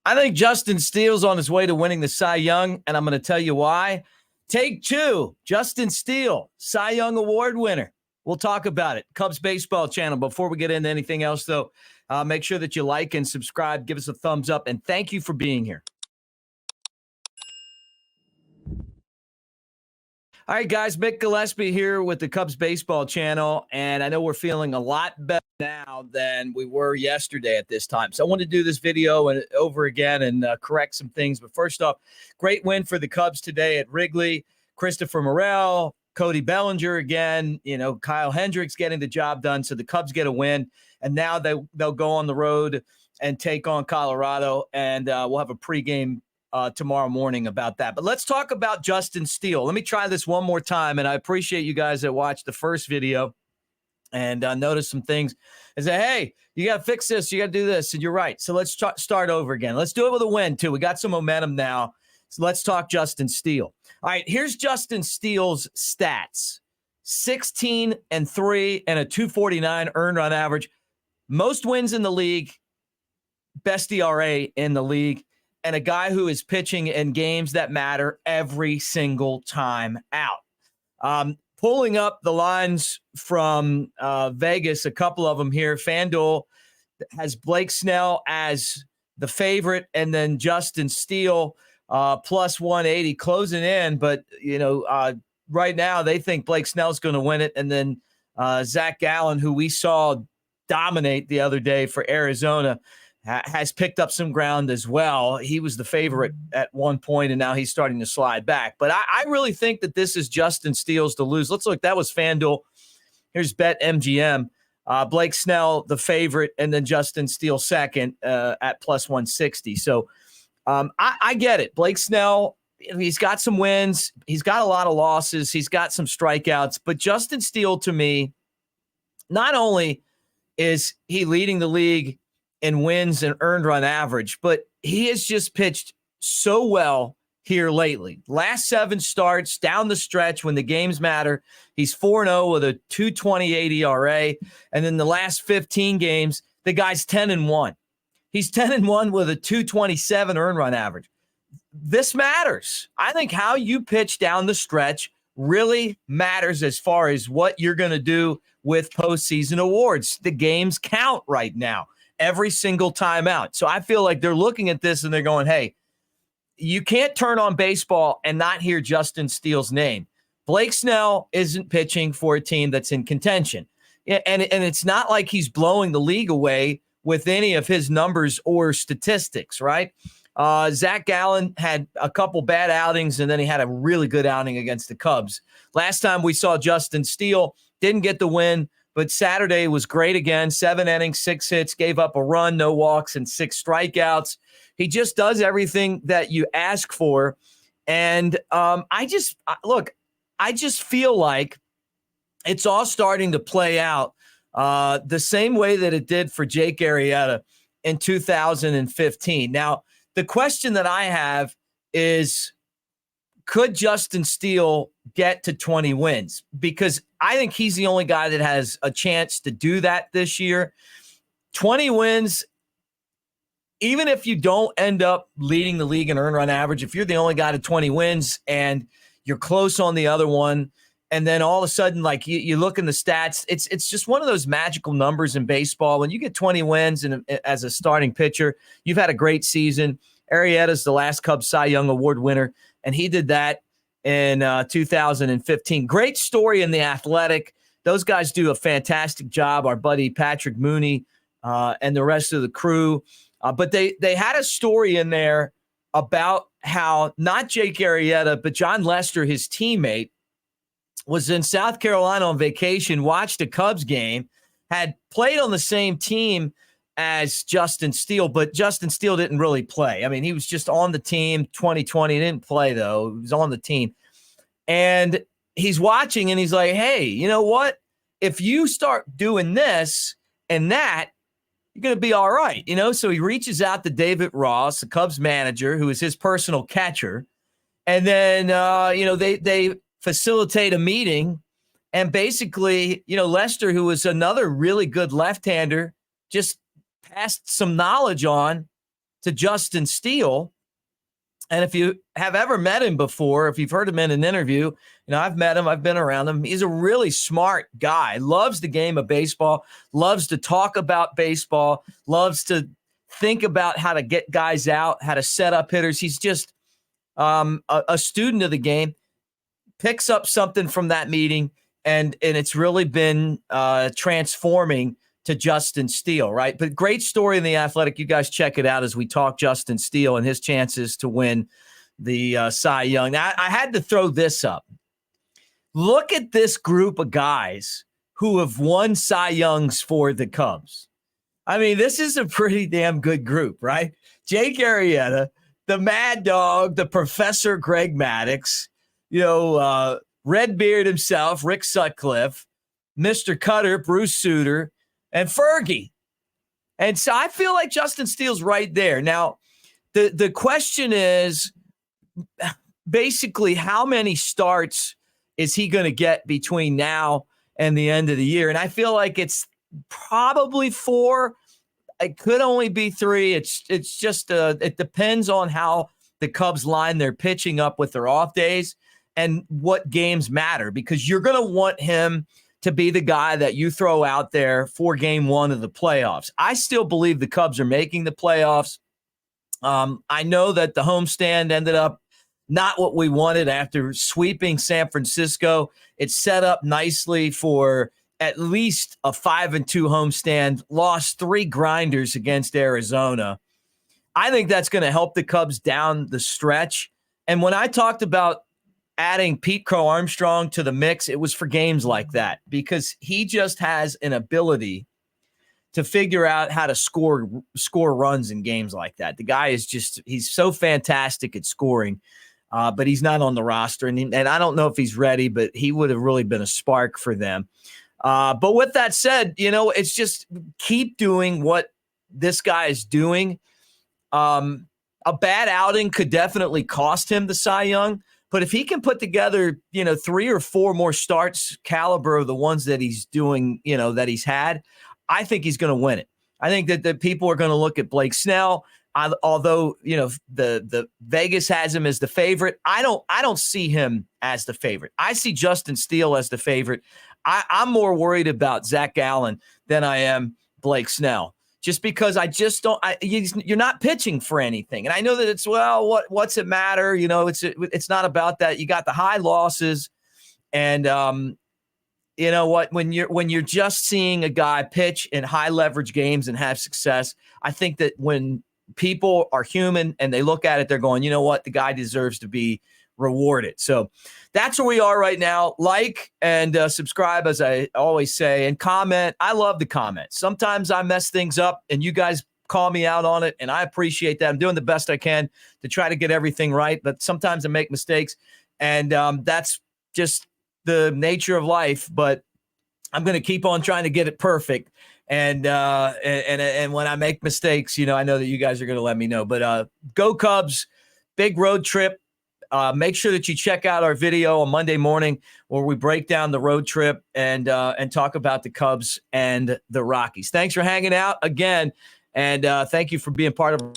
I think Justin Steele's on his way to winning the Cy Young, and I'm going to tell you why. Take two, Justin Steele, Cy Young Award winner. We'll talk about it. Cubs Baseball Channel. Before we get into anything else, though, make sure that you like and subscribe. Give us a thumbs up, and thank you for being here. All right, guys, Mick Gillespie here with the Cubs Baseball Channel, and I know we're feeling a lot better now than we were yesterday at this time. So I want to do this video over again and correct some things. But first off, great win for the Cubs today at Wrigley. Christopher Morel, Cody Bellinger again, Kyle Hendricks getting the job done. So the Cubs get a win, and now they'll go on the road and take on Colorado, and we'll have a pregame tomorrow morning about that. But let's talk about Justin Steele. Let me try this one more time, and I appreciate you guys that watched the first video and noticed some things and say, hey, you got to fix this, you got to do this, and you're right. So let's start over again. Let's do it with a win, too. We got some momentum now. So let's talk Justin Steele. All right, here's Justin Steele's stats. 16-3 and a 249 earned run average. Most wins in the league, best ERA in the league, and a guy who is pitching in games that matter every single time out. Pulling up the lines from Vegas, a couple of them here. FanDuel has Blake Snell as the favorite, and then Justin Steele plus 180 closing in. But, right now they think Blake Snell's going to win it. And then Zach Gallen, who we saw dominate the other day for Arizona, has picked up some ground as well. He was the favorite at one point, and now he's starting to slide back. But I really think that this is Justin Steele's to lose. Let's look. That was FanDuel. Here's BetMGM. Blake Snell, the favorite, and then Justin Steele second at plus 160. So I get it. Blake Snell, he's got some wins. He's got a lot of losses. He's got some strikeouts. But Justin Steele, to me, not only is he leading the league in wins and earned run average, but he has just pitched so well here lately. Last 7 starts down the stretch when the games matter, he's 4-0 with a 2.28 ERA. And then the last 15 games, the guy's 10-1. He's 10-1 with a 2.27 earned run average. This matters. I think how you pitch down the stretch really matters as far as what you're going to do with postseason awards. The games count right now, every single time out. So I feel like they're looking at this and they're going, hey, you can't turn on baseball and not hear Justin Steele's name. Blake Snell isn't pitching for a team that's in contention. And it's not like he's blowing the league away with any of his numbers or statistics, right? Zach Gallen had a couple bad outings, and then he had a really good outing against the Cubs. Last time we saw Justin Steele, didn't get the win, but Saturday was great again. 7 innings, 6 hits, gave up a run, no walks, and 6 strikeouts. He just does everything that you ask for. And I just feel like it's all starting to play out the same way that it did for Jake Arrieta in 2015. Now, the question that I have is, could Justin Steele get to 20 wins? Because I think he's the only guy that has a chance to do that this year. 20 wins, even if you don't end up leading the league in earned run average, if you're the only guy to 20 wins and you're close on the other one, and then all of a sudden, like you look in the stats, it's just one of those magical numbers in baseball. When you get 20 wins and as a starting pitcher, you've had a great season. Arrieta's the last Cubs Cy Young Award winner, and he did that in 2015. Great story in The Athletic. Those guys do a fantastic job, our buddy Patrick Mooney and the rest of the crew. But they had a story in there about how not Jake Arrieta, but John Lester, his teammate, was in South Carolina on vacation, watched a Cubs game, had played on the same team as Justin Steele, but Justin Steele didn't really play. I mean, he was just on the team. 2020, he didn't play, though. He was on the team. And he's watching, and he's like, hey, you know what? If you start doing this and that, you're going to be all right. So he reaches out to David Ross, the Cubs manager, who is his personal catcher. And then, they facilitate a meeting, and basically, Lester, who was another really good left-hander, just passed some knowledge on to Justin Steele. And if you have ever met him before, if you've heard him in an interview, I've met him, I've been around him. He's a really smart guy, loves the game of baseball, loves to talk about baseball, loves to think about how to get guys out, how to set up hitters. He's just a student of the game, picks up something from that meeting, and it's really been transforming to Justin Steele, right? But great story in The Athletic. You guys check it out as we talk Justin Steele and his chances to win the Cy Young. Now, I had to throw this up. Look at this group of guys who have won Cy Youngs for the Cubs. I mean, this is a pretty damn good group, right? Jake Arrieta, the Mad Dog, the Professor Greg Maddux, Redbeard himself, Rick Sutcliffe, Mr. Cutter, Bruce Sutter, and Fergie. And so I feel like Justin Steele's right there. Now, the question is basically how many starts is he going to get between now and the end of the year? And I feel like it's probably 4. It could only be 3. It's just it depends on how the Cubs line their pitching up with their off days and what games matter, because you're going to want him to be the guy that you throw out there for game 1 of the playoffs. I still believe the Cubs are making the playoffs. I know that the homestand ended up not what we wanted after sweeping San Francisco. It's set up nicely for at least a 5-2 homestand, lost 3 grinders against Arizona. I think that's going to help the Cubs down the stretch. And when I talked about adding Pete Crow Armstrong to the mix, it was for games like that, because he just has an ability to figure out how to score runs in games like that. The guy is he's so fantastic at scoring, but he's not on the roster. And I don't know if he's ready, but he would have really been a spark for them. But with that said, it's just keep doing what this guy is doing. A bad outing could definitely cost him the Cy Young. But if he can put together, 3 or 4 more starts caliber of the ones that he's doing, that he's had, I think he's going to win it. I think that the people are going to look at Blake Snell, although, the Vegas has him as the favorite. I don't see him as the favorite. I see Justin Steele as the favorite. I'm more worried about Zach Gallen than I am Blake Snell, just because I just don't. You're not pitching for anything, and I know that it's what's it matter? It's not about that. You got the high losses, and you know what? When you're just seeing a guy pitch in high leverage games and have success, I think that when people are human and they look at it, they're going, you know what? The guy deserves to be rewarded. So that's where we are right now. Like and subscribe, as I always say, and comment. I love the comments. Sometimes I mess things up and you guys call me out on it, and I appreciate that. I'm doing the best I can to try to get everything right, but sometimes I make mistakes, and that's just the nature of life. But I'm going to keep on trying to get it perfect. And when I make mistakes, I know that you guys are going to let me know. But go Cubs, big road trip. Make sure that you check out our video on Monday morning where we break down the road trip and talk about the Cubs and the Rockies. Thanks for hanging out again, and thank you for being part of